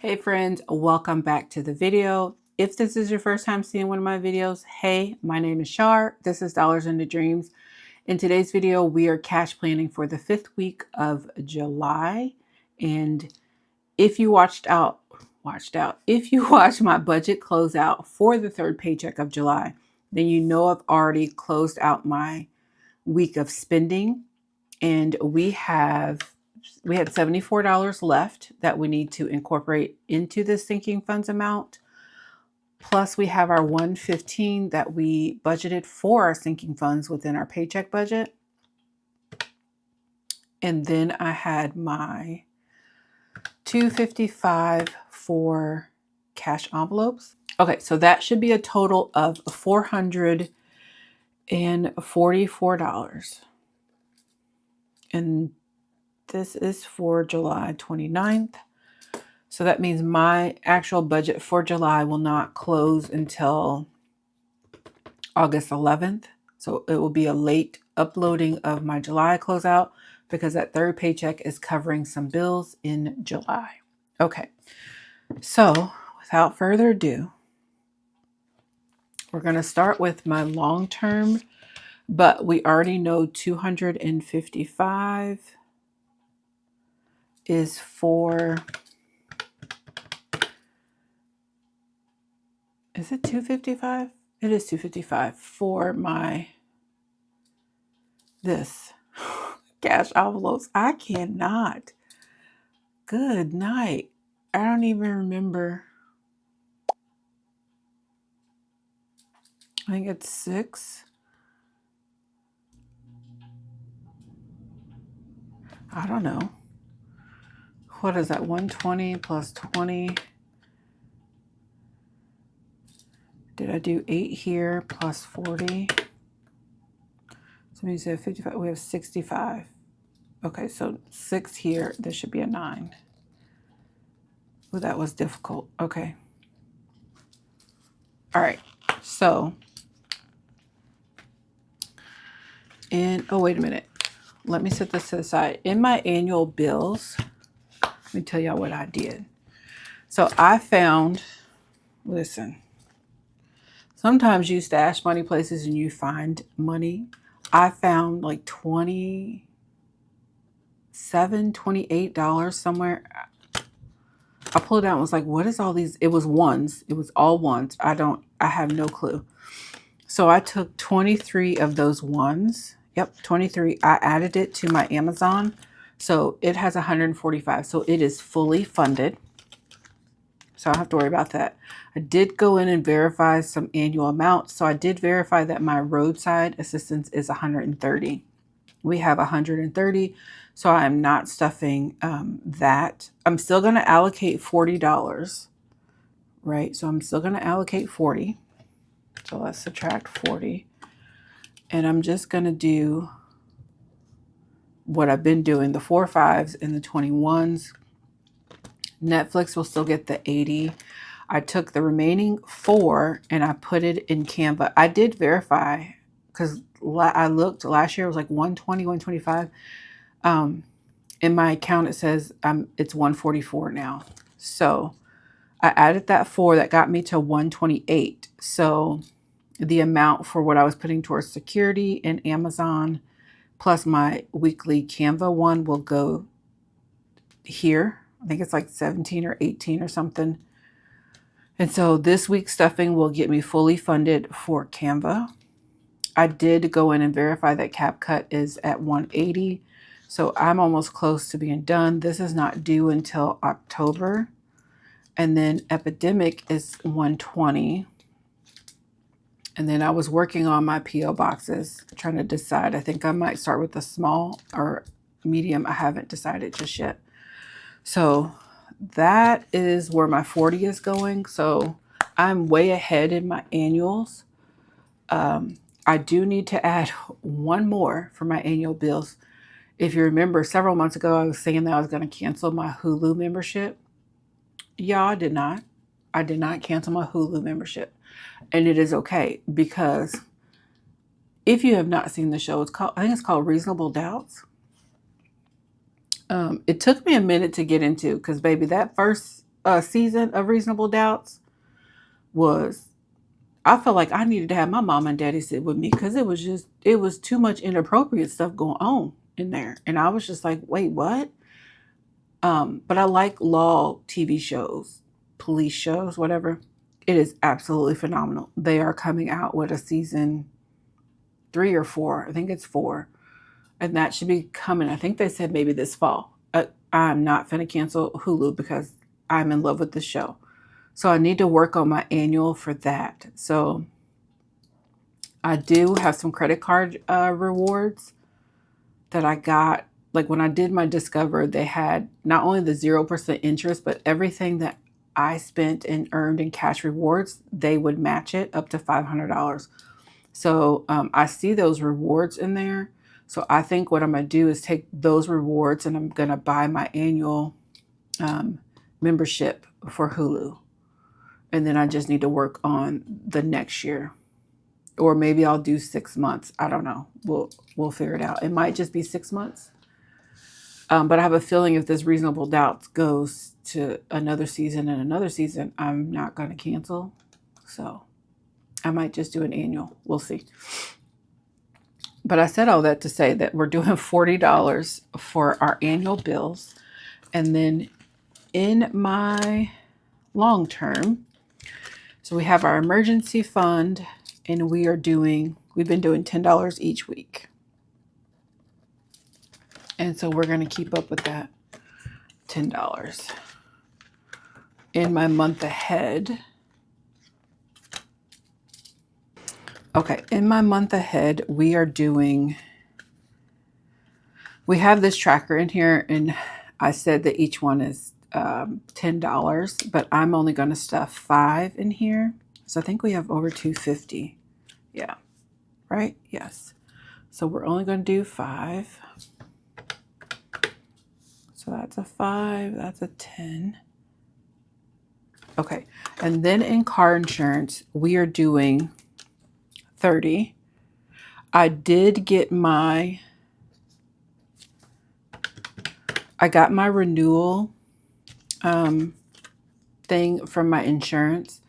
Hey friends, welcome back to the video. If this is your first time seeing one of my videos, hey, my name is Shar. This is Dollars into Dreams. In today's video, we are cash planning for the 5th week of July. And if you if you watched my budget closeout for the 3rd paycheck of July, then you know I've already closed out my week of spending. And we had $74 left that we need to incorporate into the sinking funds amount. Plus we have our $115 that we budgeted for our sinking funds within our paycheck budget. And then I had my $255 for cash envelopes. Okay, so that should be a total of $444. And this is for July 29th. So that means my actual budget for July will not close until August 11th. So it will be a late uploading of my July closeout because that 3rd paycheck is covering some bills in July. Okay, so without further ado, we're going to start with my long term, but we already know 255 is for... Is it 255? It is 255 for this cash envelopes. I cannot. Good night. I don't even remember. I think it's 6. I don't know. What is that? 120 plus 20. Did I do 8 here plus 40? So we have 55. We have 65. Okay, so 6 here. There should be a 9. Oh, that was difficult. Okay. All right. So, oh, wait a minute. Let me set this to the side. In my annual bills, let me tell y'all what I did. So I found, listen, sometimes you stash money places and you find money. I found like $27, $28 somewhere. I pulled it out and was like, what is all these? It was ones. It was all ones. I have no clue. So I took 23 of those ones. Yep, 23. I added it to my Amazon. So it has 145. So it is fully funded. So I don't have to worry about that. I did go in and verify some annual amounts. So I did verify that my roadside assistance is 130. We have 130. So I'm not stuffing that. I'm still going to allocate $40, right? So I'm still going to allocate 40. So let's subtract 40. And I'm just going to do what I've been doing, the 4 5s and the 21s. Netflix will still get the 80. I took the remaining 4 and I put it in Canva. I did verify because I looked last year, it was like 120, 125. In my account, it says it's 144 now. So I added that 4 that got me to 128. So the amount for what I was putting towards security and Amazon plus my weekly Canva one will go here. I think it's like 17 or 18 or something. And so this week's stuffing will get me fully funded for Canva. I did go in and verify that CapCut is at 180. So I'm almost close to being done. This is not due until October. And then Epidemic is 120. And then I was working on my P.O. boxes, trying to decide. I think I might start with the small or medium. I haven't decided just yet. So that is where my 40 is going. So I'm way ahead in my annuals. I do need to add one more for my annual bills. If you remember, several months ago, I was saying that I was going to cancel my Hulu membership. Yeah, I did not. I did not cancel my Hulu membership. And it is okay because if you have not seen the show, I think it's called Reasonable Doubts. It took me a minute to get into because, baby, that first season of Reasonable Doubts was, I felt like I needed to have my mom and daddy sit with me because it was too much inappropriate stuff going on in there. And I was just like, wait, what? But I like law TV shows, police shows, whatever. It is absolutely phenomenal. They are coming out with a season 3 or 4. I think it's 4. And that should be coming. I think they said maybe this fall. I'm not finna cancel Hulu because I'm in love with the show. So I need to work on my annual for that. So I do have some credit card rewards that I got. Like when I did my Discover, they had not only the 0% interest, but everything that I spent and earned in cash rewards, they would match it up to $500. So I see those rewards in there. So I think what I'm going to do is take those rewards and I'm going to buy my annual membership for Hulu. And then I just need to work on the next year. Or maybe I'll do 6 months. I don't know. We'll figure it out. It might just be 6 months. But I have a feeling if this Reasonable Doubts goes to another season and another season, I'm not going to cancel. So I might just do an annual. We'll see. But I said all that to say that we're doing $40 for our annual bills. And then in my long term, so we have our emergency fund and we've been doing $10 each week. And so we're going to keep up with that $10. In my month ahead, in my month ahead, we have this tracker in here, and I said that each one is $10, but I'm only going to stuff 5 in here. So I think we have over $250. Yeah, right? Yes. So we're only going to do 5. So that's a 5, that's a 10. Okay, and then in car insurance, we are doing 30. I got my renewal thing from my insurance,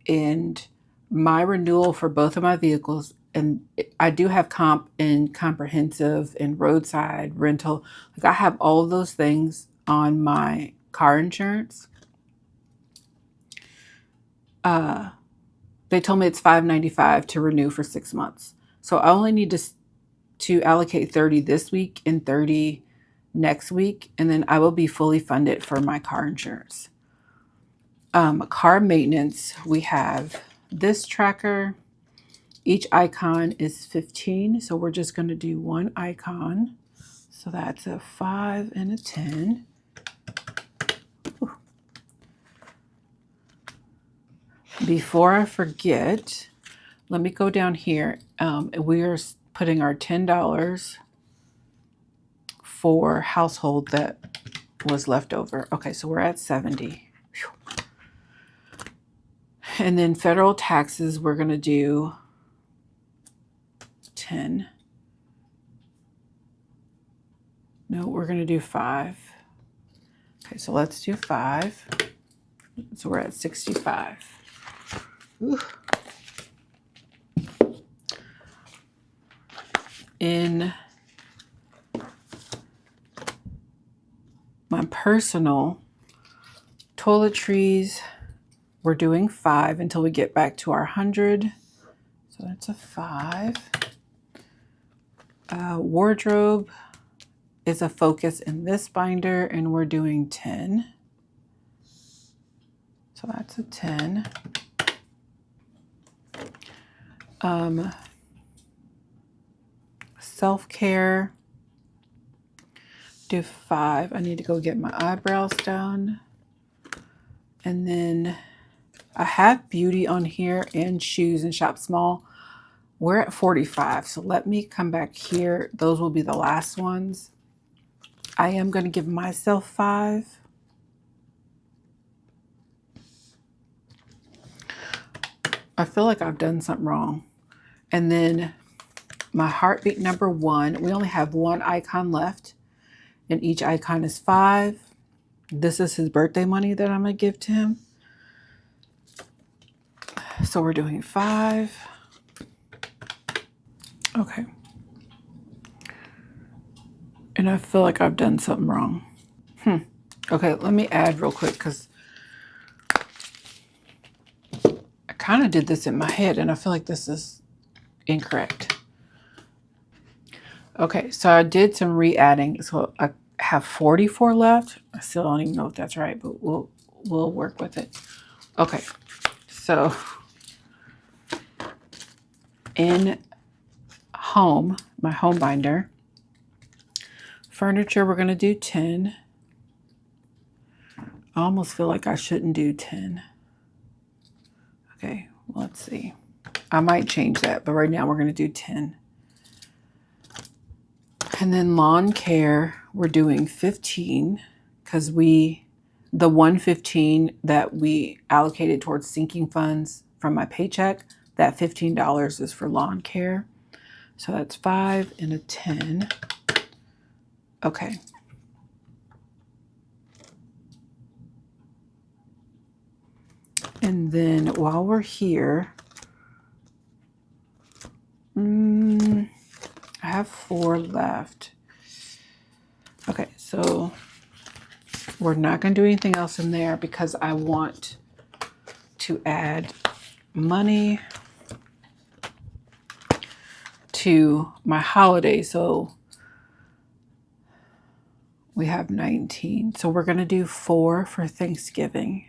and my renewal for both of my vehicles, and I do have comp and comprehensive and roadside rental. Like I have all of those things on my car insurance. They told me it's $5.95 to renew for 6 months. So I only need to allocate 30 this week and 30 next week, and then I will be fully funded for my car insurance. Car maintenance, we have this tracker. Each icon is 15, so we're just going to do one icon. So that's a 5 and a 10. Ooh. Before I forget, let me go down here. We are putting our $10 for household that was left over. Okay, so we're at 70. Whew. And then federal taxes, we're going to do 10. No, we're going to do 5. Okay, so let's do 5. So we're at 65. Ooh. In my personal toiletries, we're doing 5 until we get back to our 100. So that's a 5. Wardrobe is a focus in this binder, and we're doing 10. So that's a 10. Self-care, do 5. I need to go get my eyebrows done. And then I have beauty on here and shoes and shop small. We're at 45. So let me come back here. Those will be the last ones. I am going to give myself 5. I feel like I've done something wrong. And then my heartbeat number 1, we only have one icon left, and each icon is 5. This is his birthday money that I'm going to give to him. So we're doing 5. Okay. And I feel like I've done something wrong. Okay, let me add real quick because I kind of did this in my head and I feel like this is incorrect. Okay, so I did some re-adding. So I have 44 left. I still don't even know if that's right, but we'll work with it. Okay, so in home, my home binder, furniture, we're going to do 10. I almost feel like I shouldn't do 10. Okay, let's see. I might change that, but right now we're going to do 10. And then lawn care, we're doing 15 because the 115 that we allocated towards sinking funds from my paycheck, that $15 is for lawn care. So that's 5 and a 10. Okay. And then while we're here, I have 4 left. Okay, so we're not going to do anything else in there because I want to add money to my holiday. So we have 19. So we're going to do 4 for Thanksgiving.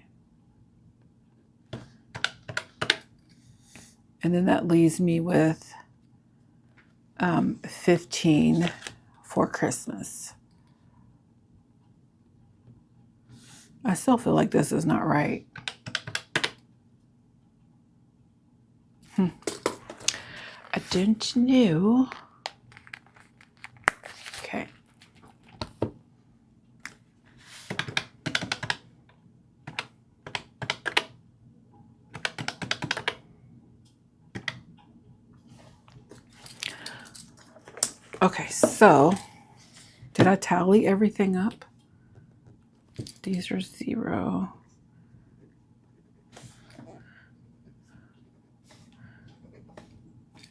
And then that leaves me with 15 for Christmas. I still feel like this is not right. I don't know. Okay. Okay, so did I tally everything up? These are 0.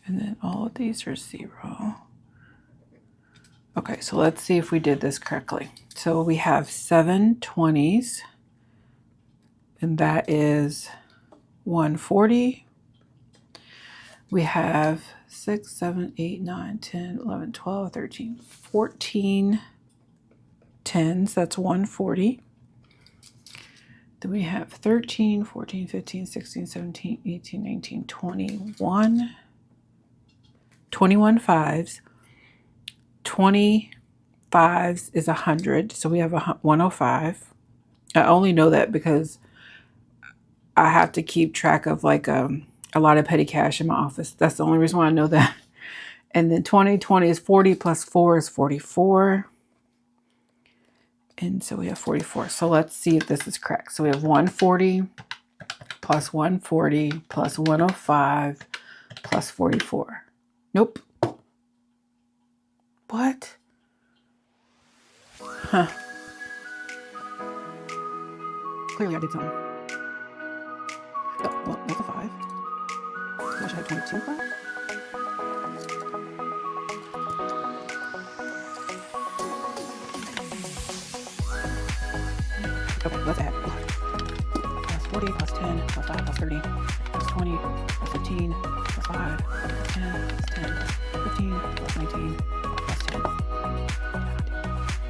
And then all of these are 0. Okay, so let's see if we did this correctly. So we have 7 20s, and that is 140. We have 6, 7, 8, 9, 10, 11, 12, 13, 14 10s. That's 140. Then we have 13, 14, 15, 16, 17, 18, 19, 21. 21 5s. 20 5s is 100. So we have 105. I only know that because I have to keep track of like a lot of petty cash in my office. That's the only reason why I know that. And then 20 is 40 plus 4 is 44. And so we have 44. So let's see if this is correct. So we have 140 plus 140 plus 105 plus 44. Nope. What? Huh. Clearly I did something. Oh, well, that's a 5. I should have 22 5. Okay, let's add. Plus 40 plus 10 plus 5 plus 30 plus 20 plus 15 plus 5 plus 10 plus 10 plus 15 plus 19 plus 10.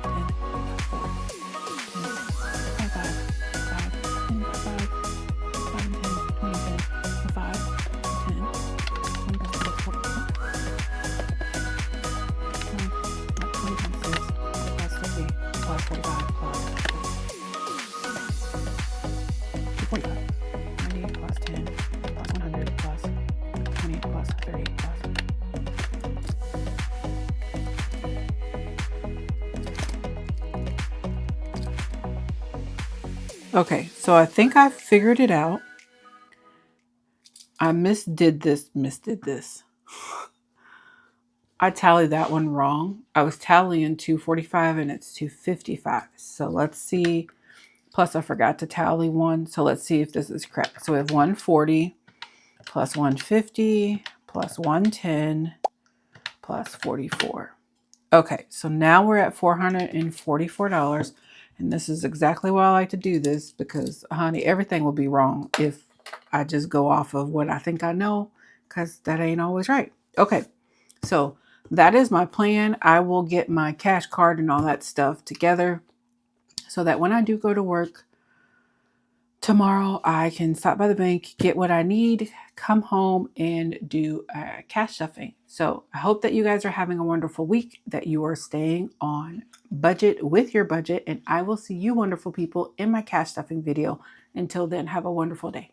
10 plus 4. 10 plus 5 plus 10 plus 5 5 and 10 20 and 10 plus 5 10 20 plus 6 plus 4 20 plus 6 plus 60 plus 45 plus 45. 90 plus 10 plus 100 plus 20 plus 30 plus. Okay, so I think I figured it out. I misdid this. I tallied that one wrong. I was tallying 245 and it's 255. So let's see Plus I forgot to tally one. So let's see if this is correct. So we have 140 plus 150 plus 110 plus 44. Okay, so now we're at $444. And this is exactly why I like to do this, because, honey, everything will be wrong if I just go off of what I think I know, because that ain't always right. Okay, so that is my plan. I will get my cash card and all that stuff together so that when I do go to work tomorrow, I can stop by the bank, get what I need, come home, and do cash stuffing. So I hope that you guys are having a wonderful week, that you are staying on budget with your budget, and I will see you wonderful people in my cash stuffing video. Until then, have a wonderful day.